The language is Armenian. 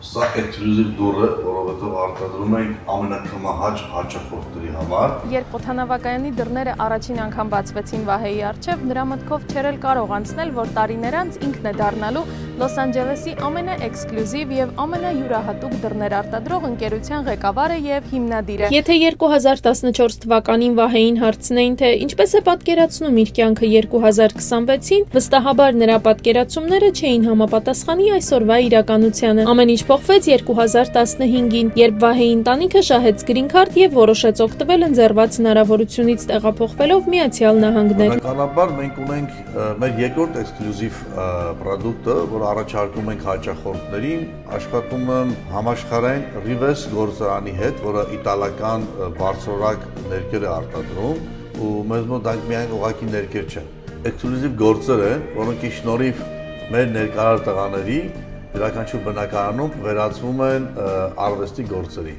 Սա էքսկլյուզիվ դուրը, որովհետև արտադրում ենք ամենակմահաճ հաճախորդների համար։ Երբ օդանավակայանի դռները առաջին անգամ բացվեցին Վահեի առջև, նրա մտքով չէր էլ կարող անցնել, որ տարիներ անց ինքն է դառնալու Լոս Անջելեսի ամենաէքսկլյուզիվ եւ ամենայուրահատուկ դռներ արտադրող ընկերության ղեկավարը եւ հիմնադիրը։ Եթե 2014 թվականին Վահեին հարցնեին, թե ինչպես է պատկերացնում իր կյանքը 2026-ին, վստահաբար նրա պատկերացումները չէին համապատասխանի այսօրվա իրականությանը։ Ամեն ինչ փոխվեց 2015-ին, երբ Վահեի ընտանիքը շահեց գրին քարտ եւ որոշեց օգտվել ընձեռված հնարավորությունից տեղափոխվելով Միացյալ Նահանգներ։ Բնականաբար մենք ունենք մեր երկրորդ էքսկլյուզիվ պրոդուկտը, որ առաջարկում ենք հաճախորդներին, աշխատում եմ համաշխարհային Rivers գործարանի հետ, որը իտալական բարձրորակ ներկեր է արտադրում, ու մեզ մոտ դրանք միայն ուղղակի ներկեր չեն։ Էքսկլյուզիվ գործեր են, որոնք շնորհիվ մեր ներկայացրած տղաների յուրաքանչյուր բնակարանում վերածվում են արվեստի գործերի։